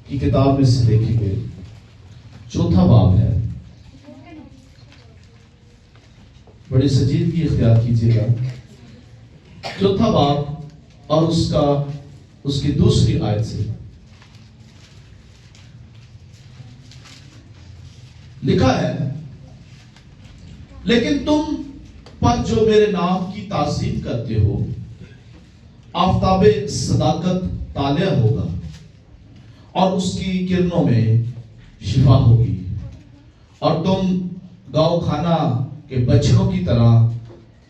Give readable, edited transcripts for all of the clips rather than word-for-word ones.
کی کتاب میں سے دیکھیں گے، 4 باب ہے، بڑی سنجیدگی اختیار کیجیے گا۔ 4 باب اور اس کی دوسری آیت سے لکھا ہے، لیکن تم پر جو میرے نام کی تعظیم کرتے ہو، آفتاب صداقت طالع ہوگا اور اس کی کرنوں میں شفا ہوگی، اور تم گاؤ خانہ کے بچڑوں کی طرح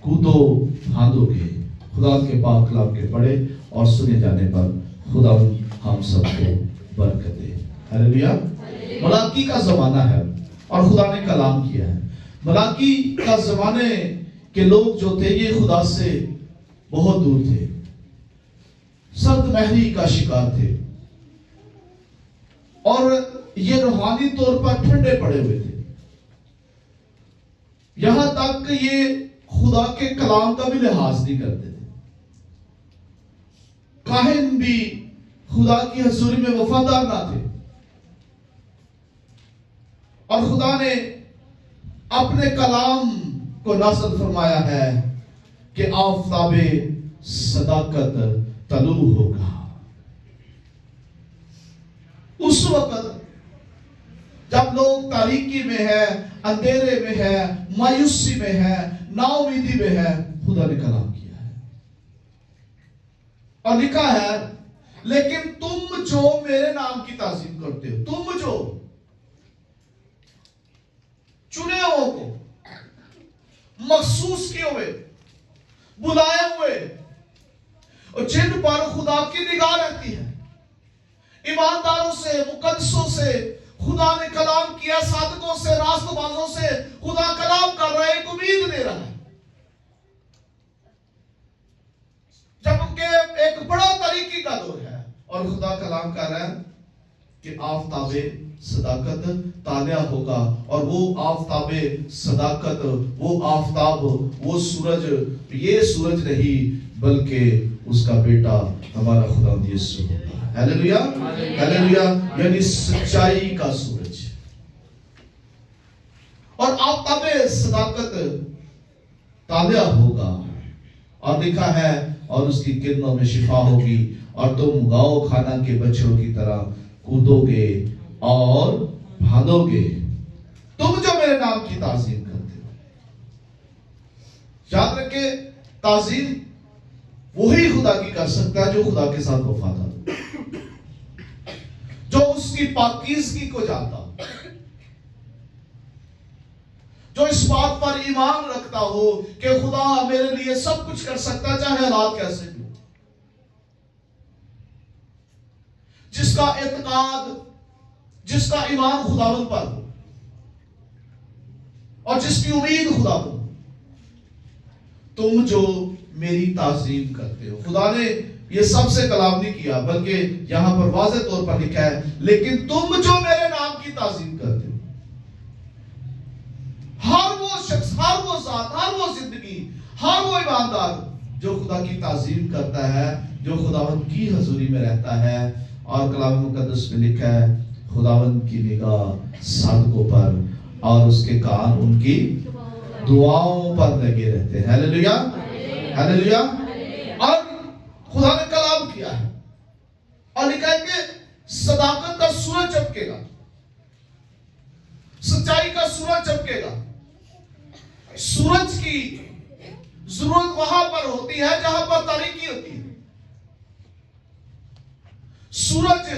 کودو پھاندو گے۔ خدا کے پاک کلام کے پڑھے اور سنے جانے پر خدا ہم سب کو برکت دے۔ ہلیلویا۔ ملاکی کا زمانہ ہے اور خدا نے کلام کیا ہے۔ ملاکی کا زمانے کے لوگ جو تھے یہ خدا سے بہت دور تھے، سرد مہری کا شکار تھے، اور یہ روحانی طور پر ٹھنڈے پڑے ہوئے تھے، یہاں تک کہ یہ خدا کے کلام کا بھی لحاظ نہیں کرتے تھے۔ کاہن بھی خدا کی حضوری میں وفادار نہ تھے، اور خدا نے اپنے کلام کو نازل فرمایا ہے کہ آفتاب صداقت طلوع ہوگا۔ اس وقت جب لوگ تاریکی میں ہے، اندھیرے میں ہے، مایوسی میں ہے، نا امیدی میں ہے، خدا نے کلام کیا ہے اور لکھا ہے، لیکن تم جو میرے نام کی تعظیم کرتے ہو، تم جو چنے کو، مخصوص کیے ہوئے، بلائے ہوئے، اور جن پر خدا کی نگاہ رہتی ہے، ایمانداروں سے، مقدسوں سے خدا نے کلام کیا، صادقوں سے، راست بازوں سے خدا کلام کر رہا ہے، ایک امید دے رہا ہے۔ جبکہ ایک بڑا طریقی کا دور ہے اور خدا کلام کر رہا ہے کہ آفتاب صداقت طالع ہوگا، اور وہ آفتاب صداقت، وہ آفتاب، وہ سورج، یہ سورج نہیں بلکہ اس کا بیٹا ہمارا خدا یسوع ہوگا۔ ہیلیلویا، ہیلیلویا، یعنی سچائی کا سورج، اور آفتاب صداقت طالع ہوگا، اور لکھا ہے، اور اس کی کرنوں میں شفا ہوگی، اور تم گاؤ خانہ کے بچڑوں کی طرح کودو گے اور بھاگو گے، تم جو میرے نام کی تعظیم کرتے ہو۔ یاد رکھیں، تعظیم وہی خدا کی کر سکتا ہے جو خدا کے ساتھ وفادار ہو، جو اس کی پاکیزگی کو جانتا ہو، جو اس بات پر ایمان رکھتا ہو کہ خدا میرے لیے سب کچھ کر سکتا ہے چاہے حالات کیسے بھی ہو، جس کا اعتقاد، جس کا ایمان خداوند پر ہو، اور جس کی امید خدا پر ہو۔ تم جو میری تعظیم کرتے ہو، خدا نے یہ سب سے کلام نہیں کیا، بلکہ یہاں پر واضح طور پر لکھا ہے، لیکن تم جو میرے نام کی تعظیم کرتے ہو۔ ہر وہ شخص، ہر وہ ذات، ہر وہ زندگی، ہر وہ ایماندار جو خدا کی تعظیم کرتا ہے، جو خداوند کی حضوری میں رہتا ہے، اور کلام مقدس میں لکھا ہے، خداوند کی نگاہ صادقوں پر اور اس کے کان ان کی دعاؤں پر لگے رہتے ہیں۔ Hallelujah, hallelujah. اور خدا نے کلام کیا ہے اور لکھا ہے کہ صداقت کا سورج چمکے گا، سچائی کا سورج چمکے گا۔ سورج کی ضرورت وہاں پر ہوتی ہے جہاں پر تاریکی ہوتی ہے۔ سورج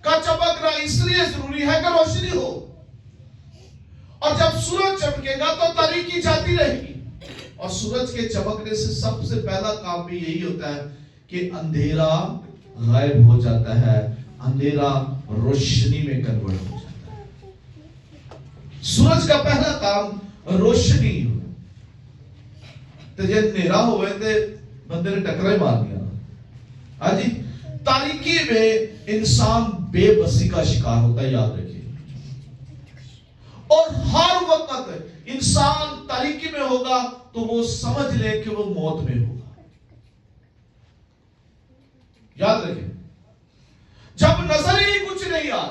کا چمکنا اس لیے ضروری ہے کہ روشنی ہو، اور جب سورج چمکے گا تو تاریکی جاتی رہے گی، اور سورج کے چمکنے سے سب سے پہلا کام بھی یہی ہوتا ہے کہ اندھیرا غائب ہو جاتا ہے، اندھیرا روشنی میں کنورٹ ہو جاتا ہے۔ سورج کا پہلا کام روشنی ہو، تو جب اندھیرا ہوئے تھے بندے نے ٹکرے مار دیا۔ ہاں جی، تاریکی میں انسان بے بسی کا شکار ہوتا ہے، یاد رکھیے، اور ہر وقت انسان تاریکی میں ہوگا تو وہ سمجھ لے کہ وہ موت میں ہوگا۔ یاد رکھیں، جب نظر ہی کچھ نہیں آ رہا،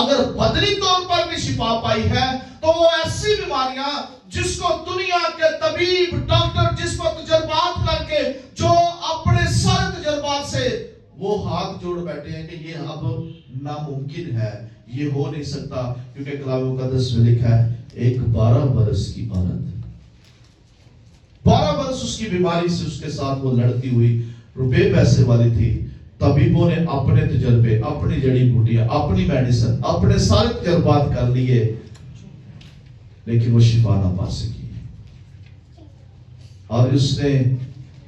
اگر بدنی طور پر بھی شفا پائی ہے تو وہ ایسی بیماریاں جس کو دنیا کے طبیب ڈاکٹر جس کو تجربات کر کے جو اپنے سارے تجربات سے وہ ہاتھ جوڑ بیٹھے ہیں کہ یہ اب ناممکن ہے، یہ ہو نہیں سکتا، کیونکہ کلام مقدس میں لکھا ہے ایک 12 برس کی عورت، 12 برس اس کی بیماری سے اس کے ساتھ وہ لڑتی ہوئی، روپے پیسے والی تھی، طبیبوں نے اپنے تجربے، اپنی جڑی بوٹیاں، اپنی میڈیسن، اپنے سارے تجربات کر لیے، لیکن وہ شفا نہ پا سکی۔ اور اس نے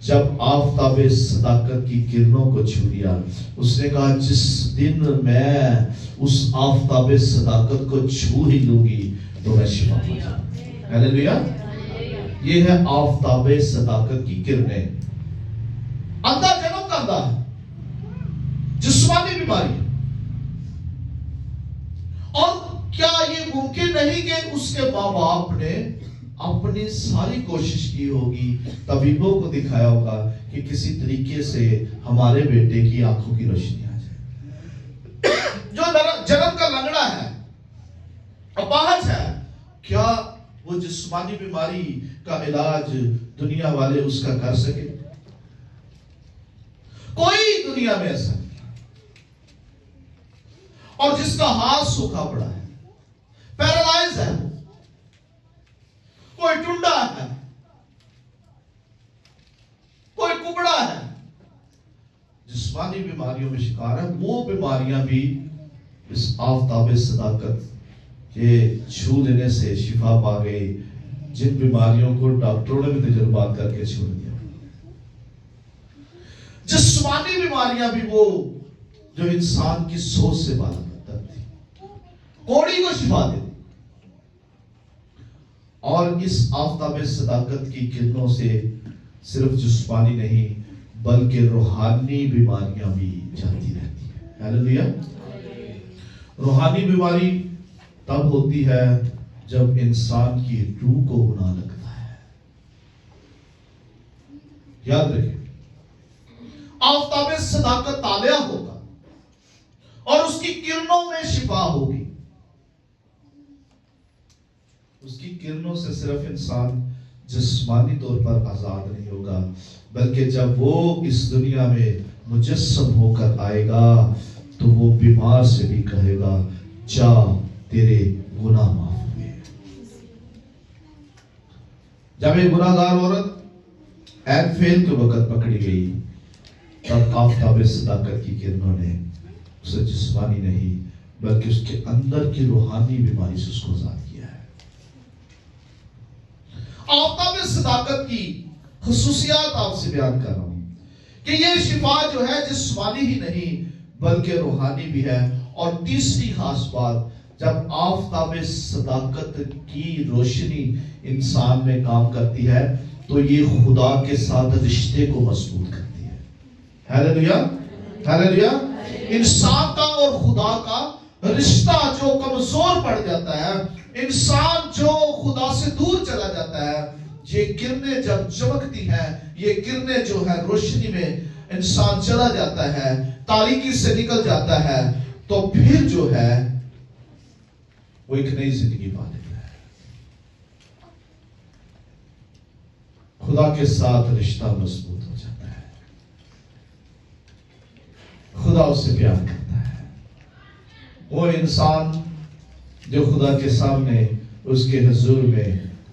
جب آفتاب صداقت کی کرنوں کو چھو لیا، اس نے کہا جس دن میں اس آفتاب صداقت کو چھو ہی لوں گی تو میں شفا پا جاؤں۔ ہیلیلویا! یہ ہے آفتاب صداقت کی کرنیں۔ اندھا جنم کا اندھا ہے، جسمانی بیماری، اور کیا یہ ممکن نہیں کہ اس کے ماں باپ نے اپنی ساری کوشش کی ہوگی، طبیبوں کو دکھایا ہوگا کہ کسی طریقے سے ہمارے بیٹے کی آنکھوں کی روشنی آ جائے، جو جنم کا لنگڑا ہے، اپاہج ہے، کیا وہ جسمانی بیماری کا علاج دنیا والے اس کا کر سکے؟ کوئی دنیا میں ایسا نہیں۔ اور جس کا ہاتھ سوکھا پڑا ہے، پیرالائز ہے، کوئی ٹنڈا ہے، کوئی کبڑا ہے، جسمانی بیماریوں میں شکار ہے، وہ بیماریاں بھی اس آفتاب صداقت کے چھو لینے سے شفا پا گئی، جن بیماریوں کو ڈاکٹروں نے بھی تجربات کر کے چھوڑ دیا۔ جسمانی بیماریاں بھی وہ جو انسان کی سوچ سے بالا تک تھی، کوڑی کو شفا دے دی۔ اور اس آفتاب صداقت کی کرنوں سے صرف جسمانی نہیں بلکہ روحانی بیماریاں بھی جاتی رہتی ہیں۔ ہیلیلویا! روحانی بیماری تب ہوتی ہے جب انسان کی روح کو گناہ لگتا ہے۔ یاد رکھیں، آفتاب صداقت طالع ہوگا اور اس کی کرنوں میں شفا ہوگی۔ اس کی کرنوں سے صرف انسان جسمانی طور پر آزاد نہیں ہوگا، بلکہ جب وہ اس دنیا میں مجسم ہو کر آئے گا تو وہ بیمار سے بھی کہے گا جا تیرے گناہ معاف ہوئے۔ جب ایک گناہ گار عورت عین فعل کے وقت پکڑی گئی، تب آفتاب صداقت کی کرنوں نے اسے جسمانی نہیں بلکہ اس کے اندر کی روحانی بیماری سے اس کو آزاد کیا ہے۔ آفتاب صداقت کی خصوصیات آپ سے بیان کر رہا ہوں کہ یہ شفا جو ہے جسمانی ہی نہیں بلکہ روحانی بھی ہے۔ اور تیسری خاص بات، جب آفتاب صداقت کی روشنی انسان میں کام کرتی ہے تو یہ خدا کے ساتھ رشتے کو مضبوط کرتی ہے۔ ہیلیلویا! ہیلیلویا! انسان کا اور خدا کا رشتہ جو کمزور پڑ جاتا ہے، انسان جو خدا سے دور چلا جاتا ہے، یہ کرنیں جب چمکتی ہیں، یہ کرنیں جو ہے روشنی میں انسان چلا جاتا ہے، تاریکی سے نکل جاتا ہے، تو پھر جو ہے وہ ایک نئی زندگی پا لیتا ہے۔ خدا کے ساتھ رشتہ مضبوط ہو جاتا ہے، خدا اس سے پیار کرتا ہے۔ وہ انسان جو خدا کے سامنے اس کے حضور میں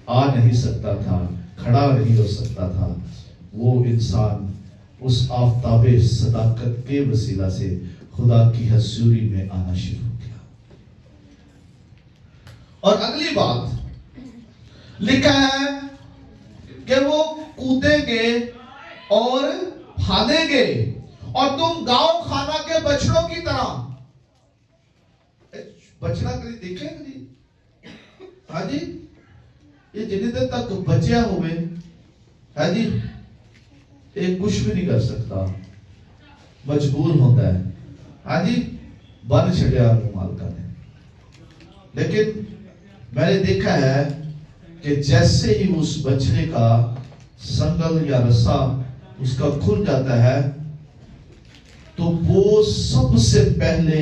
آ نہیں سکتا تھا، کھڑا نہیں ہو سکتا تھا، وہ انسان اس آفتاب صداقت کے وسیلہ سے خدا کی حضوری میں آنا شروع ہو گیا۔ اور اگلی بات لکھا ہے کہ وہ کودیں گے اور بھاگیں گے اور تم گاؤں خانہ کے بچڑوں کی طرح۔ بچڑا کبھی دیکھے کبھی؟ ہاں جی، یہ جتنی دیر تک بچیا ہوئے، ہاں جی، ایک کچھ بھی نہیں کر سکتا، مجبور ہوتا ہے، ہاں جی، بن چھڑیا مالکہ نے۔ لیکن میں نے دیکھا ہے کہ جیسے ہی اس بچڑے کا سنگل یا رسا اس کا کھل جاتا ہے تو وہ سب سے پہلے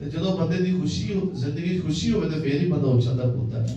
ਜਦੋਂ ਬੰਦੇ ਦੀ ਖੁਸ਼ੀ ਜ਼ਿੰਦਗੀ ਖੁਸ਼ੀ ਹੋਵੇ ਤੇ ਫੇਰ ਹੀ ਬੰਦਾ ਉਛਲਦਾ ਕੂਦਦਾ ਹੈ।